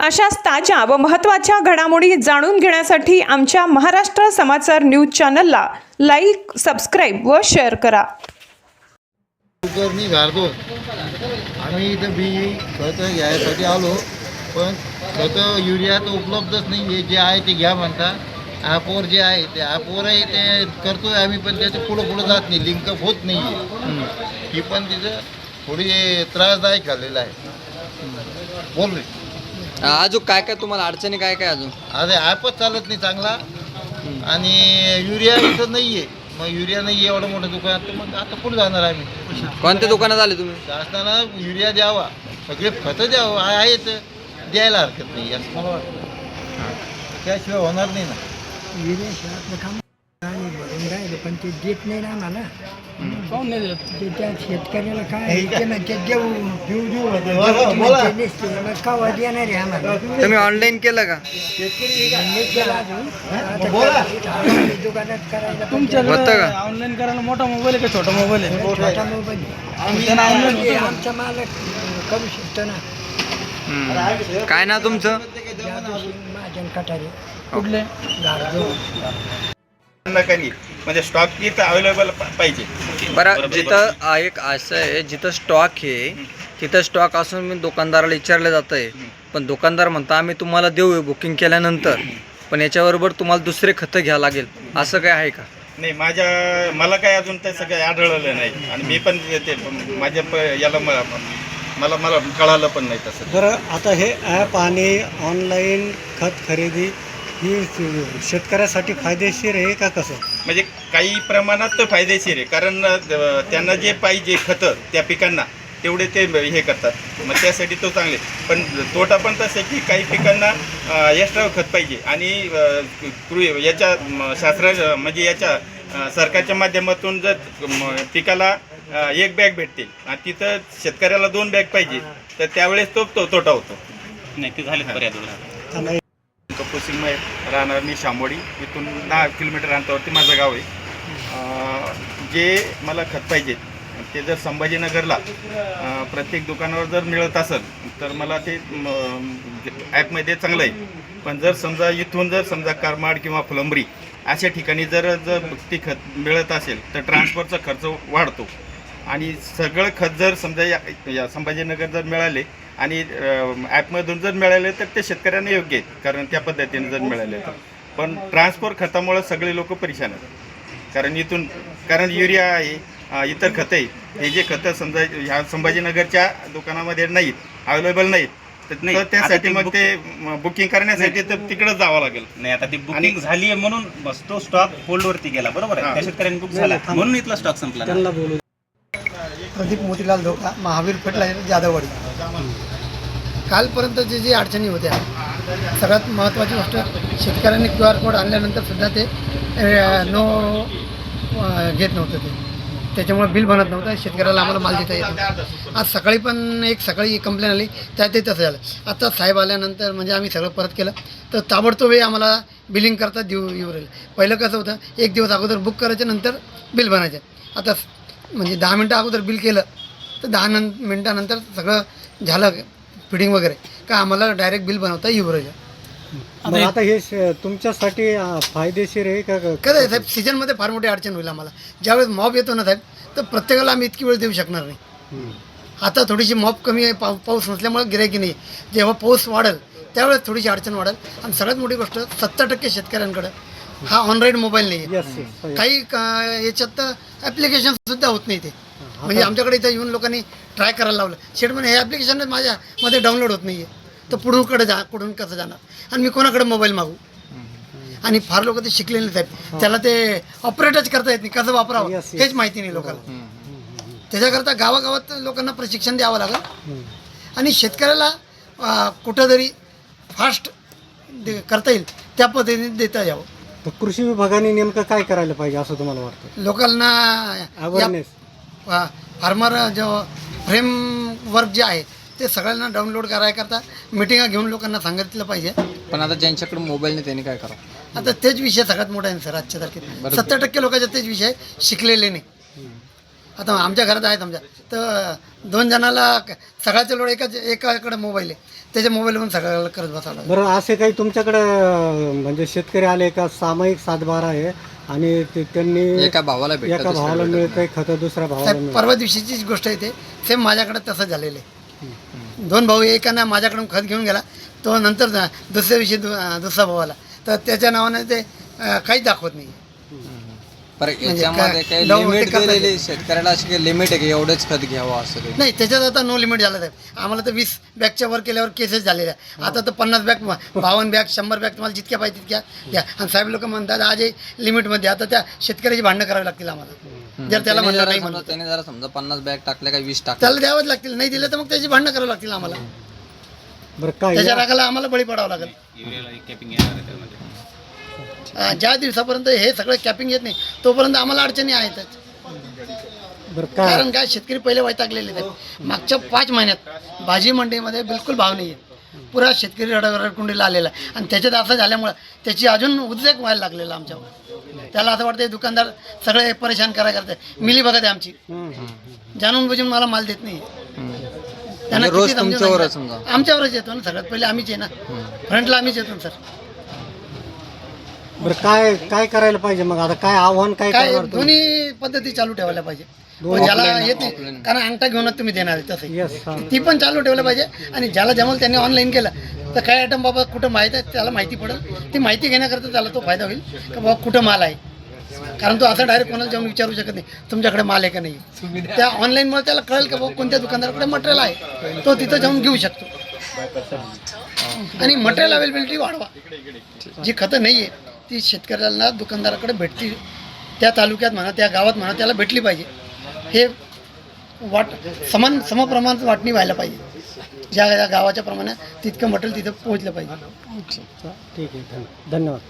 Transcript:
अशाच ताज्या व महत्त्वाच्या घडामोडी जाणून घेण्यासाठी आमच्या महाराष्ट्र समाचार न्यूज चॅनलला लाईक, सबस्क्राईब व शेअर करा. कुकरनी गारदो आम्ही इथं बी खतं घ्यायसाठी आलो, पण खतं युरिया तर उपलब्धच नाही आहे. जे आहे ते घ्या म्हणता. ॲपवर जे आहे ते ॲपवरही ते करतो आहे आम्ही, पण त्याचं पुढं जात नाही, लिंकअप होत नाही आहे. ही पण तिथं थोडी त्रासदायक झालेलं आहे. बोल रे. अजून काय काय तुम्हाला अडचणी काय काय अजून? आता ॲपच चालत नाही चांगला, आणि युरिया इथं नाही आहे. मग युरिया नाही आहे एवढं मोठं दुकान, तर मग आता पुढे जाणार आम्ही. कोणत्या दुकानात आले तुम्ही? शासनानं युरिया द्यावा, सगळे खतं द्यावं आहेत, द्यायला हरकत नाही असं मला वाटतं. त्याशिवाय होणार नाही ना. विदेशातलं काम आणि भरून राहिलं, पण ते देत नाही ना आम्हाला. काहून नाही देत? ते त्या शेतकऱ्याला काय ते म्हणते देऊ देऊ कवा देणार आहे आम्हाला. तुम्ही ऑनलाईन केलं का? नाही केलं अजून. आता दुकानात करायला होतं का? ऑनलाईन करायला मोठा मोबाईल आहे का छोटा मोबाईल आहे? छोटा मोबाईल आहे. आमचा मालक करू शकतो ना. काय ना तुमचं? महाजन कटारे. कुठले? गाडगो. म्हणजे स्टॉक इथं अवेलेबल पाहिजे. बरं, जिथं एक असं आहे जिथं स्टॉक आहे तिथं स्टॉक असून मी दुकानदाराला विचारलं जातं आहे, पण दुकानदार म्हणता आम्ही तुम्हाला देऊ बुकिंग केल्यानंतर, पण याच्याबरोबर तुम्हाला दुसरे खतं घ्यावं लागेल, असं काय आहे का? नाही, मला काय अजून ते सगळं आढळलं नाही, आणि मी पण ते याला मला कळालं पण नाही तसं. बरं, आता हे ॲप आणि ऑनलाईन खत खरेदी ही शेतकऱ्यासाठी फायदेशीर आहे का कसं? म्हणजे काही प्रमाणात तर फायदेशीर आहे, कारण त्यांना जे पाहिजे खतं त्या पिकांना तेवढे ते हे करतात, मग त्यासाठी तो चांगले. पण तोटा पण तसं आहे की काही पिकांना एक्स्ट्रा खत पाहिजे, आणि याच्या शास्त्र म्हणजे याच्या सरकारच्या माध्यमातून जर पिकाला 1 बॅग भेटते आणि तिथं शेतकऱ्याला 2 बॅग पाहिजे, तर त्यावेळेस तो तोटा होतो. नाही, ते झाले बऱ्याच. कपूसिंग राहणार मी शांबोडी, इथून 10 किलोमीटर अंतरावरती माझं गाव आहे. जे मला खत पाहिजेत ते जर संभाजीनगरला प्रत्येक दुकानावर जर मिळत असेल तर मला ते ॲपमध्ये चांगलं आहे. पण जर समजा इथून जर समजा करमाड किंवा फुलंब्री अशा ठिकाणी जर ती खत मिळत असेल तर ट्रान्सफरचा खर्च वाढतो, आणि सगळं खत जर समजा या संभाजीनगर जर मिळाले आणि ॲपमधून जर मिळाले तर ते शेतकऱ्यांना योग्य आहेत, कारण त्या पद्धतीने जर मिळाले तर. पण ट्रान्सफर खतामुळे सगळे लोक परेशान आहेत, कारण युरिया आहे, इतर खतं आहे, हे जे खतं समजा ह्या संभाजीनगरच्या दुकानामध्ये नाहीत, अवेलेबल नाहीत, तर त्यासाठी मग ते बुकिंग करण्यासाठी तर तिकडंच जावं लागेल. नाही, आता ती बुकिंग झाली आहे म्हणून तो स्टॉक होल्डवरती गेला, बरोबर आहे. त्या शेतकऱ्यांनी बुक झाला म्हणून इथला स्टॉक संपला. प्रदीप मोतीलाल धोका, महावीर फर्टिलायझर, जाधववाडी. कालपर्यंत जे अडचणी होत्या, सगळ्यात महत्त्वाची गोष्ट शेतकऱ्यांनी QR कोड आणल्यानंतर सुद्धा ते घेत नव्हतं, त्याच्यामुळे बिल बनत नव्हतं, शेतकऱ्याला आम्हाला माल देता येत नव्हता. आज सकाळी कंप्लेन आली, त्यातही तसं झालं. आता साहेब आल्यानंतर म्हणजे आम्ही सगळं परत केलं, तर ताबडतोब आम्हाला बिलिंग करता येऊ राहील. पहिलं कसं होतं, 1 दिवस अगोदर बुक करायचं, नंतर बिल बनायचं. आता म्हणजे 10 मिनटं अगोदर बिल केलं तर 10 मिनटानंतर सगळं झालं फिडिंग वगैरे, का आम्हाला डायरेक्ट बिल बनवता येऊ राहिलं. आता हे तुमच्यासाठी फायदेशीर आहे का? कसं आहे साहेब, सीझनमध्ये फार मोठी अडचण होईल आम्हाला. ज्यावेळेस मॉब येतो ना साहेब, तर प्रत्येकाला आम्ही इतकी वेळ देऊ शकणार नाही. आता थोडीशी मॉब कमी आहे, पाऊस नसल्यामुळे गिऱ्हाईक नाही. जेव्हा पाऊस वाढेल त्यावेळेस थोडीशी अडचण वाढेल. आणि सगळ्यात मोठी गोष्ट, 70% शेतकऱ्यांकडे हा ऑनलाईन मोबाईल नाही आहे. काही याच्यात तर ॲप्लिकेशनसुद्धा होत नाही ते. म्हणजे आमच्याकडे इथं येऊन लोकांनी ट्राय करायला लावलं, शेटमध्ये हे ॲप्लिकेशन माझ्यामध्ये डाउनलोड होत नाही आहे, तर कुठून कसं जाणार, आणि मी कोणाकडे मोबाईल मागू. आणि फार लोक ते शिकलेले साहेब, त्याला ते ऑपरेटच करता येत नाही, कसं वापरावं हेच माहिती नाही लोकांना. त्याच्याकरता गावागावात लोकांना प्रशिक्षण द्यावं लागेल, आणि शेतकऱ्याला कुठं जरी फास्ट करता येईल त्या पद्धतीने देता यावं. कृषी विभागाने नेमकं काय करायला पाहिजे असं तुम्हाला वाटतं? लोकांना अवेअरनेस, फार्मर जो फ्रेमवर्क जे आहे ते सगळ्यांना डाउनलोड करायकरता मिटिंगा घेऊन लोकांना सांगितलं पाहिजे. पण आता ज्यांच्याकडे मोबाईल नाही त्यांनी काय करावं? आता तेच विषय सगळ्यात मोठा आहे सर आजच्या तारखेत. 70% लोकांचे तेच विषय शिकलेले नाही. आता आमच्या घरात आहेत आमच्या, तर 2 जणाला सगळ्याचा लोड एकाकडे मोबाईल आहे, त्याच्या मोबाईलवरून सगळ्याला करत बसावं लागलं. बरं असे काही तुमच्याकडं म्हणजे शेतकरी आले का सामायिक सातबारा आहे आणि त्यांनी एका भावाला भेटतं, एका दुसऱ्याला भावाला भेटत मिळतंय खतं, दुसऱ्या भावाला साहेब मिळतं. परवा दिवशीचीच गोष्ट आहे ते, सेम माझ्याकडे तसं झालेलं आहे. 2 भाऊ, एकानं माझ्याकडून खत घेऊन गेला, तो नंतर दुसऱ्या दिवशी दुसरा भाऊ आला, तर त्याच्या नावाने ते काहीच दाखवत नाही. बरं म्हणजे याच्यामध्ये काय- काही डव- लिमिट ते करता दिलेली येईल. शेतकऱ्याला अशी काही लिमिट आहे की एवढंच खत घ्यावं असं काही? नाही, त्याच्यात आता नो लिमिट झालं साहेब. आम्हाला तर 20 बॅगच्या वर केल्यावर केसेस झालेल्या आहे. आता तर 50 बॅग, 52 बॅग, 100 बॅग तुम्हाला जितक्या पाहिजे तितक्या घ्या. आणि साहेब लोक म्हणतात आज लिमिटमध्ये, आता त्या शेतकऱ्याची भांडणं करावी लागतील आम्हाला. जर त्याला त्याने म्हणलं जरा नाही समजा- म्हणलं त्याने जरा समजा 50 बॅग टाकल्या का 20 टाकल्या, त्याला द्यावंच लागतील, नाही दिलं तर मग त्याची भांडणं करावी लागतील आम्हाला. बरं काय त्याच्या रागाला आम्हाला बळी पडावं लागेल. कॅपिंग येणार आहे त्यामध्ये. ज्या दिवसापर्यंत हे सगळं कॅपिंग येत नाही तोपर्यंत आम्हाला अडचणी आहेतच. बरं काय कारण काय, शेतकरी पहिले वैतागलेले आहेत. मागच्या 5 महिन्यात भाजी मंडईमध्ये बिलकुल भाव नाही आहे. पुरा शेतकरी रडकुंडीला आलेला आहे. आणि त्याच्यात असं झाल्यामुळं त्याची अजून उद्रेक व्हायला लागलेला आमच्यावर. त्याला असं वाटतं दुकानदार सगळे परेशान करायला करते. मिली बघत आहे आमची, जाणून बुजून मला माल देत नाही. त्यांना रोज किती समजून तुमच्यावरच सांगितलं. समजा. आमच्यावरच येतो ना, सगळ्यात पहिले आम्हीच आहे ना, फ्रंटला आम्हीच येतो ना सर. बरं काय काय करायला पाहिजे मग आता काय आव्हान काय काय करणार तुम्ही? दोन्ही पद्धती चालू ठेवायला पाहिजे. दोन्ही ज्याला offline, येत नाही, offline. कारण अंगठा घेऊनच तुम्ही देणार आहे तसं. Yes, हा. ती पण चालू ठेवलं पाहिजे. आणि ज्याला जमल त्यांनी ऑनलाईन केलं तर काय आयटम बाबा कुठं माहीत आहे त्याला माहिती पडेल. ती माहिती घेण्याकरता त्याला तो फायदा होईल की बाबा कुठं माल आहे. कारण तो असं डायरेक्ट कोणाला जाऊन विचारू शकत नाही तुमच्याकडे माल आहे का नाही. त्या ऑनलाईनमुळे त्याला कळेल की बाबा कोणत्या दुकानदाराकडे मटेरियल आहे, तो तिथं जाऊन घेऊ शकतो. आणि मटेरियल अवेलेबिलिटी वाढवा. जी खतं नाही आहे ती शेतकऱ्याला दुकानदाराकडे भेटतील, त्या तालुक्यात म्हणा, त्या गावात म्हणा, त्याला भेटली पाहिजे. हे समप्रमाणात वाटणी व्हायला पाहिजे. ज्या गावाच्या प्रमाणे तितकं मटेरियल तिथं पोहोचलं पाहिजे. ठीक आहे, धन्यवाद.